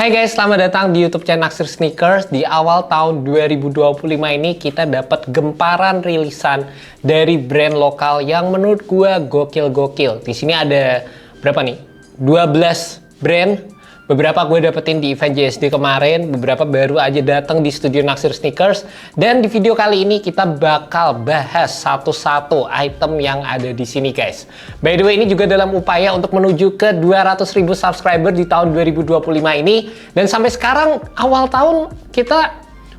Hai guys, selamat datang di YouTube channel Naksir Sneakers. Di awal tahun 2025 ini kita dapat gemparan rilisan dari brand lokal yang menurut gua gokil-gokil. Di sini ada berapa nih? 12 brand. Beberapa gue dapetin di event JSD kemarin, beberapa baru aja datang di studio Naksir Sneakers. Dan di video kali ini kita bakal bahas satu-satu item yang ada di sini guys. By the way, ini juga dalam upaya untuk menuju ke 200.000 subscriber di tahun 2025 ini. Dan sampai sekarang awal tahun kita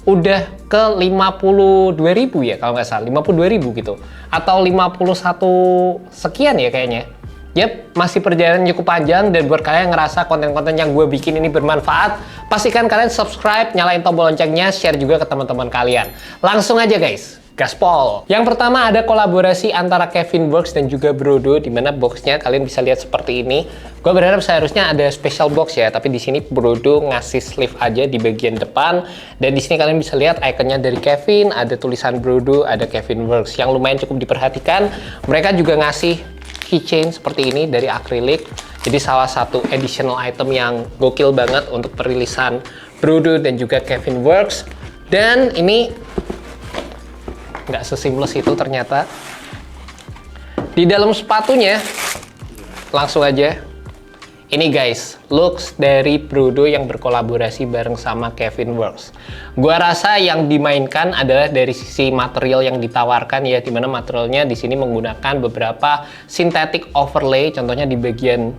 udah ke 52.000 ya kalau nggak salah, 52.000 gitu. Atau 51 sekian ya kayaknya. Yap, masih perjalanan cukup panjang, dan buat kalian yang ngerasa konten-konten yang gue bikin ini bermanfaat, pastikan kalian subscribe, nyalain tombol loncengnya, share juga ke teman-teman kalian. Langsung aja guys, gaspol! Yang pertama ada kolaborasi antara Kevin Works dan juga Brodo, di mana boxnya kalian bisa lihat seperti ini. Gue berharap seharusnya ada special box ya, tapi di sini Brodo ngasih sleeve aja di bagian depan, dan di sini kalian bisa lihat ikonnya dari Kevin, ada tulisan Brodo, ada Kevin Works, yang lumayan cukup diperhatikan. Mereka juga ngasih keychain seperti ini dari akrilik, jadi salah satu additional item yang gokil banget untuk perilisan Brodo dan juga Kevin Works. Dan ini nggak seseamless itu ternyata. Di dalam sepatunya langsung aja ini guys, looks dari Brodo yang berkolaborasi bareng sama Kevin Works. Gua rasa yang dimainkan adalah dari sisi material yang ditawarkan ya, dimana materialnya di sini menggunakan beberapa synthetic overlay, contohnya di bagian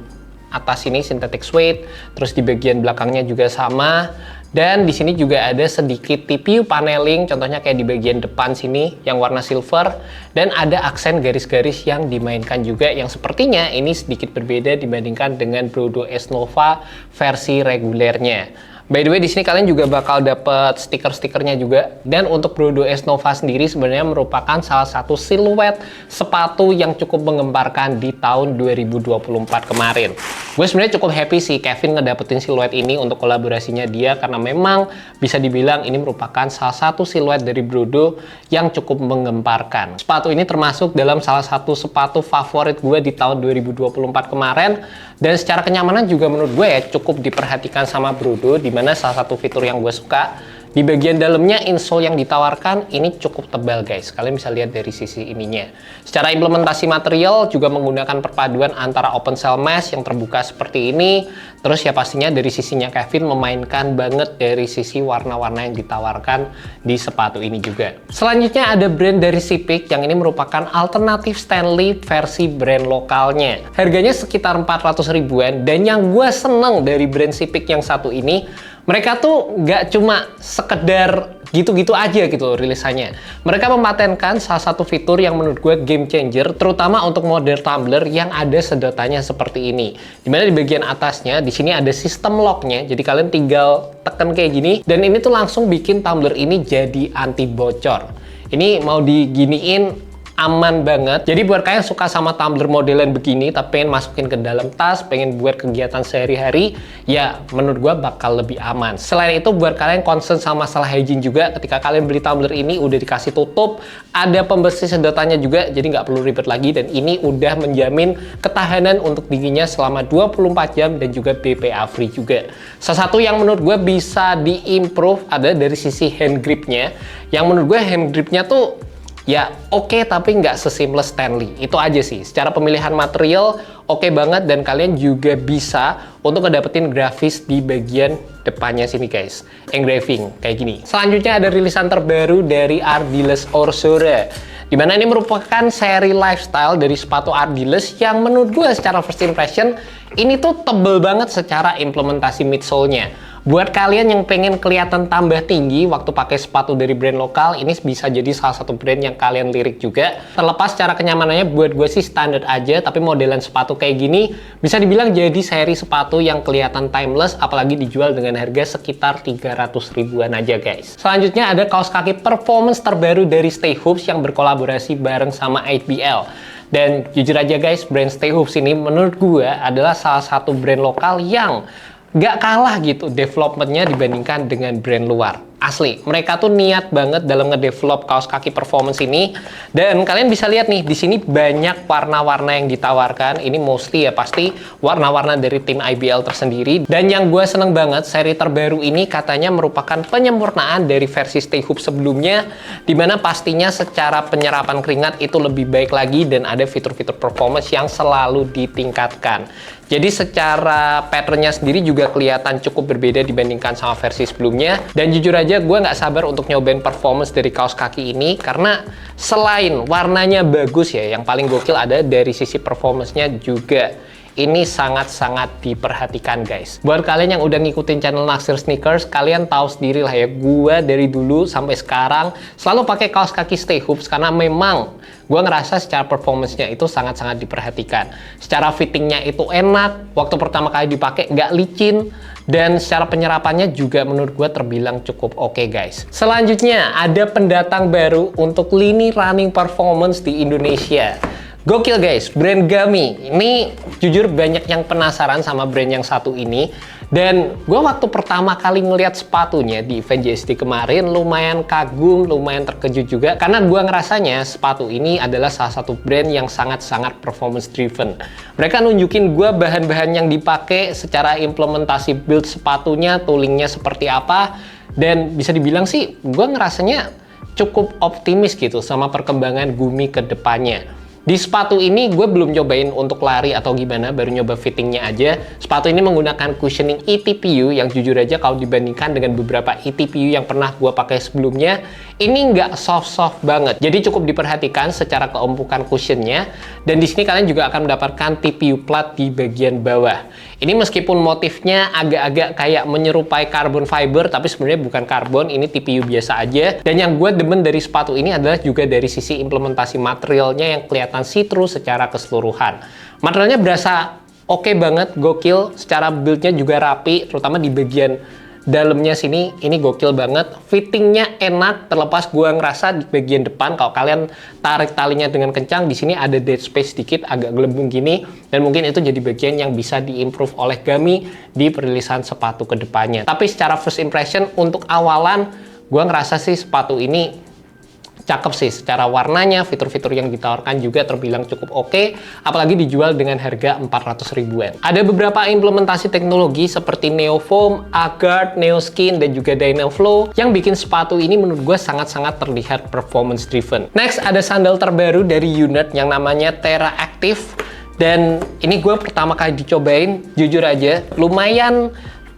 atas ini synthetic suede, terus di bagian belakangnya juga sama. Dan di sini juga ada sedikit TPU paneling, contohnya kayak di bagian depan sini yang warna silver, dan ada aksen garis-garis yang dimainkan juga, yang sepertinya ini sedikit berbeda dibandingkan dengan Brodo S Nova versi regulernya. By the way, di sini kalian juga bakal dapat stiker-stikernya juga. Dan untuk Brodo S Nova sendiri sebenarnya merupakan salah satu siluet sepatu yang cukup menggemparkan di tahun 2024 kemarin. Gue sebenarnya cukup happy sih Kevin ngedapetin siluet ini untuk kolaborasinya dia, karena memang bisa dibilang ini merupakan salah satu siluet dari Brodo yang cukup menggemparkan. Sepatu ini termasuk dalam salah satu sepatu favorit gue di tahun 2024 kemarin, dan secara kenyamanan juga menurut gue ya cukup diperhatikan sama Brodo, dimana salah satu fitur yang gue suka di bagian dalamnya, insole yang ditawarkan ini cukup tebal guys. Kalian bisa lihat dari sisi ininya. Secara implementasi material juga menggunakan perpaduan antara open cell mesh yang terbuka seperti ini. Terus ya pastinya dari sisinya Kevin memainkan banget dari sisi warna-warna yang ditawarkan di sepatu ini juga. Selanjutnya ada brand dari Sipik, yang ini merupakan alternatif Stanley versi brand lokalnya. Harganya sekitar 400 ribuan, dan yang gue seneng dari brand Sipik yang satu ini, mereka tuh nggak cuma sekedar gitu-gitu aja gitu loh rilisannya. Mereka mematenkan salah satu fitur yang menurut gue game changer, terutama untuk model tumbler yang ada sedotannya seperti ini. Dimana di bagian atasnya, di sini ada sistem locknya, jadi kalian tinggal tekan kayak gini, dan ini tuh langsung bikin tumbler ini jadi anti bocor. Ini mau diginiin aman banget. Jadi buat kalian yang suka sama tumbler modelan begini tapi pengen masukin ke dalam tas, pengen buat kegiatan sehari-hari, ya menurut gua bakal lebih aman. Selain itu buat kalian concern sama masalah hygiene juga, ketika kalian beli tumbler ini udah dikasih tutup, ada pembersih sedotannya juga, jadi nggak perlu ribet lagi, dan ini udah menjamin ketahanan untuk dinginnya selama 24 jam dan juga BPA free juga. Salah satu yang menurut gua bisa diimprove ada dari sisi hand gripnya, yang menurut gue hand gripnya tuh ya oke, tapi nggak seseamless Stanley. Itu aja sih. Secara pemilihan material oke banget, dan kalian juga bisa untuk ngedapetin grafis di bagian depannya sini guys. Engraving kayak gini. Selanjutnya ada rilisan terbaru dari Ardiles Orsora, dimana ini merupakan seri lifestyle dari sepatu Ardiles yang menurut gue secara first impression ini tuh tebel banget secara implementasi midsole-nya. Buat kalian yang pengen kelihatan tambah tinggi waktu pakai sepatu dari brand lokal, ini bisa jadi salah satu brand yang kalian lirik juga. Terlepas secara kenyamanannya buat gue sih standar aja, tapi modelan sepatu kayak gini bisa dibilang jadi seri sepatu yang kelihatan timeless, apalagi dijual dengan harga sekitar 300 ribuan aja guys. Selanjutnya ada kaos kaki performance terbaru dari Stay Hoops yang berkolaborasi bareng sama 8BL. Dan jujur aja guys, brand Stay Hoops ini menurut gue adalah salah satu brand lokal yang nggak kalah gitu developmentnya dibandingkan dengan brand luar. Asli, mereka tuh niat banget dalam ngedevelop kaos kaki performance ini. Dan kalian bisa lihat nih, di sini banyak warna-warna yang ditawarkan. Ini mostly ya pasti warna-warna dari tim IBL tersendiri. Dan yang gue seneng banget, seri terbaru ini katanya merupakan penyempurnaan dari versi Stay Hoop sebelumnya, dimana pastinya secara penyerapan keringat itu lebih baik lagi dan ada fitur-fitur performance yang selalu ditingkatkan. Jadi secara patternnya sendiri juga kelihatan cukup berbeda dibandingkan sama versi sebelumnya. Dan jujur aja gue nggak sabar untuk nyobain performance dari kaos kaki ini, karena selain warnanya bagus ya, yang paling gokil ada dari sisi performance-nya juga. Ini sangat-sangat diperhatikan guys. Buat kalian yang udah ngikutin channel Naksir Sneakers, kalian tahu sendiri lah ya, gue dari dulu sampai sekarang selalu pakai kaos kaki Stay Hoops karena memang gue ngerasa secara performance-nya itu sangat-sangat diperhatikan. Secara fittingnya itu enak, waktu pertama kali dipakai nggak licin, dan secara penyerapannya juga menurut gue terbilang cukup oke guys. Selanjutnya ada pendatang baru untuk lini running performance di Indonesia. Gokil guys, brand Gami. Ini jujur banyak yang penasaran sama brand yang satu ini. Dan gue waktu pertama kali ngeliat sepatunya di event JSD kemarin lumayan kagum, lumayan terkejut juga. Karena gue ngerasanya sepatu ini adalah salah satu brand yang sangat-sangat performance driven. Mereka nunjukin gue bahan-bahan yang dipakai, secara implementasi build sepatunya, toolingnya seperti apa. Dan bisa dibilang sih, gue ngerasanya cukup optimis gitu sama perkembangan Gumi ke depannya. Di sepatu ini gue belum nyobain untuk lari atau gimana, baru nyoba fittingnya aja. Sepatu ini menggunakan cushioning eTPU yang jujur aja kalau dibandingkan dengan beberapa eTPU yang pernah gue pakai sebelumnya, ini nggak soft-soft banget. Jadi cukup diperhatikan secara keempukan cushionnya. Dan di sini kalian juga akan mendapatkan TPU plat di bagian bawah. Ini meskipun motifnya agak-agak kayak menyerupai carbon fiber, tapi sebenarnya bukan karbon, ini TPU biasa aja. Dan yang gue demen dari sepatu ini adalah juga dari sisi implementasi materialnya yang kelihatan see-through secara keseluruhan. Materialnya berasa oke banget, gokil. Secara build-nya juga rapi, terutama di bagian dalamnya sini, ini gokil banget. Fittingnya enak, terlepas gue ngerasa di bagian depan, kalau kalian tarik talinya dengan kencang, di sini ada dead space sedikit, agak gelembung gini, dan mungkin itu jadi bagian yang bisa diimprove oleh Gami di perilisan sepatu ke depannya. Tapi secara first impression, untuk awalan, gue ngerasa sih sepatu ini cakep sih, secara warnanya, fitur-fitur yang ditawarkan juga terbilang cukup oke, apalagi dijual dengan harga 400 ribuan. Ada beberapa implementasi teknologi seperti Neofoam, Agard, Neoskin, dan juga Dynaflow yang bikin sepatu ini menurut gue sangat-sangat terlihat performance driven. Next, ada sandal terbaru dari Unit yang namanya Terra Active, dan ini gue pertama kali dicobain, jujur aja, lumayan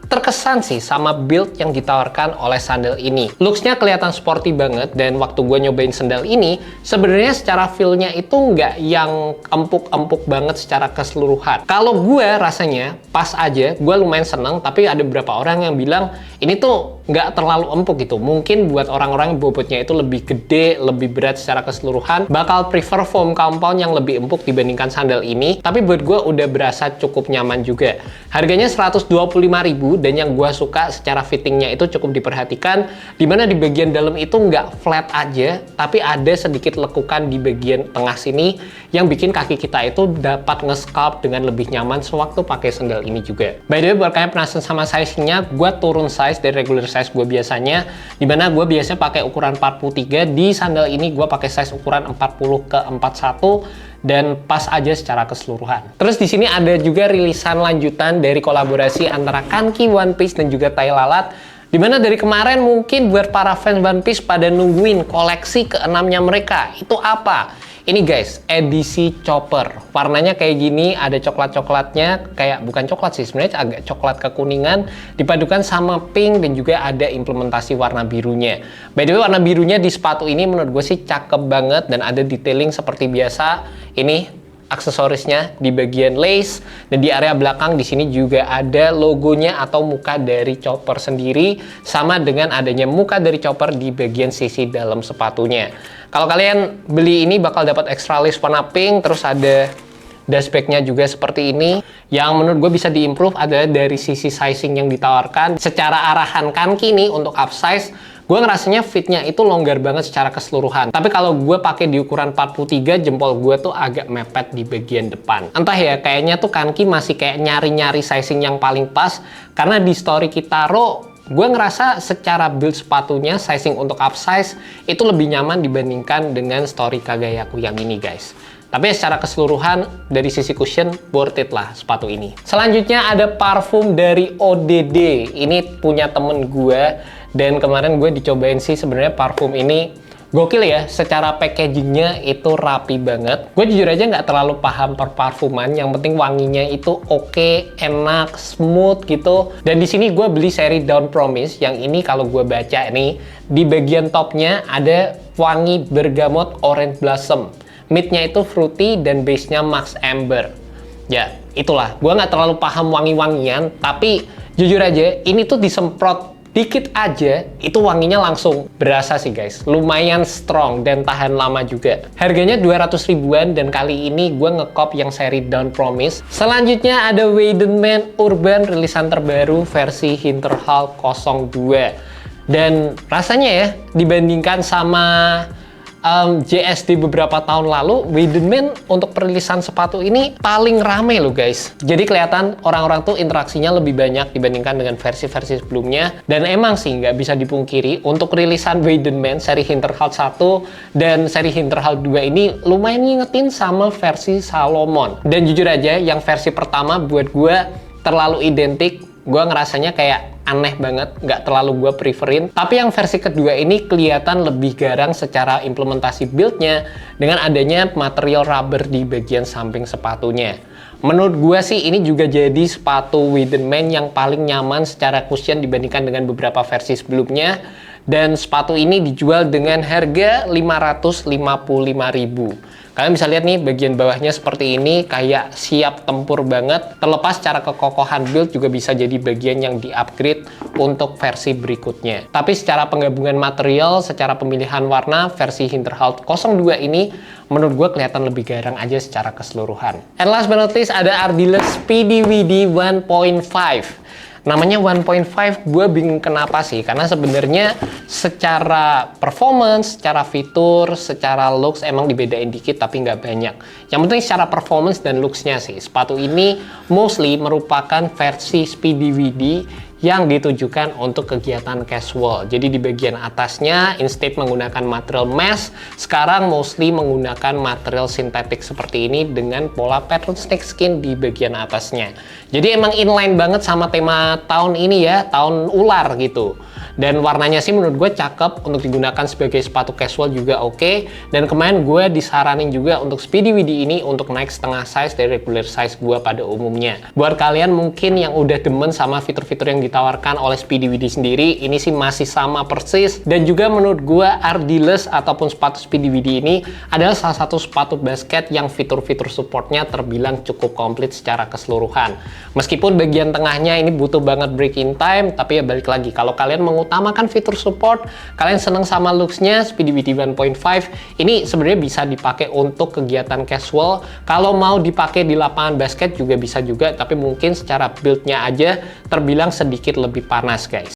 terkesan sih sama build yang ditawarkan oleh sandal ini. Looks-nya kelihatan sporty banget, dan waktu gue nyobain sandal ini, sebenarnya secara feel-nya itu nggak yang empuk-empuk banget secara keseluruhan. Kalau gue rasanya pas aja, gue lumayan seneng, tapi ada beberapa orang yang bilang ini tuh nggak terlalu empuk gitu. Mungkin buat orang-orang yang bobotnya itu lebih gede, lebih berat secara keseluruhan, bakal prefer foam compound yang lebih empuk dibandingkan sandal ini. Tapi buat gue udah berasa cukup nyaman juga. Harganya 125.000, dan yang gue suka secara fittingnya itu cukup diperhatikan, dimana di bagian dalam itu nggak flat aja, tapi ada sedikit lekukan di bagian tengah sini yang bikin kaki kita itu dapat nge-sculpt dengan lebih nyaman sewaktu pakai sandal ini juga. By the way, buat kalian penasaran sama size-nya, gue turun size dari regular size gue biasanya, dimana gue biasanya pakai ukuran 43, di sandal ini gue pakai size ukuran 40 ke 41, dan pas aja secara keseluruhan. Terus di sini ada juga rilisan lanjutan dari kolaborasi antara Kanki, One Piece, dan juga Tai Lalat. Dimana dari kemarin mungkin buat para fans One Piece pada nungguin koleksi keenamnya mereka. Itu apa? Ini guys, edisi Chopper. Warnanya kayak gini, ada coklat-coklatnya, kayak bukan coklat sih, sebenarnya agak coklat kekuningan, dipadukan sama pink, dan juga ada implementasi warna birunya. By the way, warna birunya di sepatu ini menurut gue sih cakep banget, dan ada detailing seperti biasa. Ini aksesorisnya di bagian lace, dan di area belakang di sini juga ada logonya atau muka dari Chopper sendiri, sama dengan adanya muka dari Chopper di bagian sisi dalam sepatunya. Kalau kalian beli ini bakal dapat extra lace warna pink, terus ada dashbacknya juga seperti ini. Yang menurut gue bisa diimprove adalah dari sisi sizing yang ditawarkan. Secara arahan Kanki nih untuk upsize, gue ngerasanya fitnya itu longgar banget secara keseluruhan. Tapi kalau gue pakai di ukuran 43, jempol gue tuh agak mepet di bagian depan. Entah ya, kayaknya tuh Kanki masih kayak nyari-nyari sizing yang paling pas. Karena di story Kitaro, gue ngerasa secara build sepatunya, sizing untuk upsize, itu lebih nyaman dibandingkan dengan story Kagayaku yang ini guys. Tapi secara keseluruhan, dari sisi cushion, worth it lah sepatu ini. Selanjutnya ada parfum dari ODD. Ini punya temen gue, dan kemarin gue dicobain sih sebenarnya parfum ini gokil ya. Secara packagingnya itu rapi banget. Gue jujur aja nggak terlalu paham perparfuman, yang penting wanginya itu oke, enak, smooth gitu. Dan di sini gue beli seri Dawn Promise. Yang ini kalau gue baca nih, di bagian topnya ada wangi bergamot orange blossom. Midnya itu fruity dan base-nya max amber. Ya, itulah. Gue nggak terlalu paham wangi-wangian, tapi jujur aja, ini tuh disemprot dikit aja, itu wanginya langsung berasa sih guys. Lumayan strong dan tahan lama juga. Harganya 200 ribuan, dan kali ini gue ngekop yang seri Dawn Promise. Selanjutnya ada Weidenman Urban, rilisan terbaru versi Hinterhalt 02. Dan rasanya ya, dibandingkan sama JSD beberapa tahun lalu, Weidenman untuk perilisan sepatu ini paling rame loh guys. Jadi kelihatan orang-orang tuh interaksinya lebih banyak dibandingkan dengan versi-versi sebelumnya. Dan emang sih nggak bisa dipungkiri, untuk rilisan Weidenman seri Hinterhalt 1 dan seri Hinterhalt 2 ini lumayan ngingetin sama versi Salomon. Dan jujur aja, yang versi pertama buat gue terlalu identik. Gue ngerasanya kayak aneh banget, nggak terlalu gue preferin. Tapi yang versi kedua ini kelihatan lebih garang secara implementasi build-nya dengan adanya material rubber di bagian samping sepatunya. Menurut gue sih ini juga jadi sepatu Weidenman yang paling nyaman secara cushion dibandingkan dengan beberapa versi sebelumnya. Dan sepatu ini dijual dengan harga 555.000. Kalian bisa lihat nih, bagian bawahnya seperti ini, kayak siap tempur banget. Terlepas secara kekokohan build juga bisa jadi bagian yang di-upgrade untuk versi berikutnya. Tapi secara penggabungan material, secara pemilihan warna, versi Hinterhalt 02 ini menurut gue kelihatan lebih garang aja secara keseluruhan. And last but not least, ada Ardiles Speedy-Weedy 1.5. Namanya 1.5, gue bingung kenapa sih, karena sebenarnya secara performance, secara fitur, secara looks emang dibedain dikit tapi nggak banyak. Yang penting secara performance dan looksnya sih, sepatu ini mostly merupakan versi Speedy-Weedy yang ditujukan untuk kegiatan casual. Jadi di bagian atasnya instead menggunakan material mesh, sekarang mostly menggunakan material sintetik seperti ini dengan pola pattern snakeskin di bagian atasnya. Jadi emang inline banget sama tema tahun ini ya, tahun ular gitu. Dan warnanya sih menurut gue cakep untuk digunakan sebagai sepatu casual juga oke. Dan kemarin gue disaranin juga untuk Speedy-Weedy ini untuk naik setengah size dari regular size gue pada umumnya. Buat kalian mungkin yang udah demen sama fitur-fitur yang ditawarkan oleh Speedy-Weedy sendiri, ini sih masih sama persis. Dan juga menurut gue Ardiles ataupun sepatu Speedy-Weedy ini adalah salah satu sepatu basket yang fitur-fitur supportnya terbilang cukup komplit secara keseluruhan. Meskipun bagian tengahnya ini butuh banget break-in time, tapi ya balik lagi, kalau kalian mengutamakan fitur support, kalian seneng sama looksnya, Speedy-Weedy 1.5 ini sebenarnya bisa dipakai untuk kegiatan casual. Kalau mau dipakai di lapangan basket juga bisa juga, tapi mungkin secara build-nya aja terbilang sedikit lebih panas guys.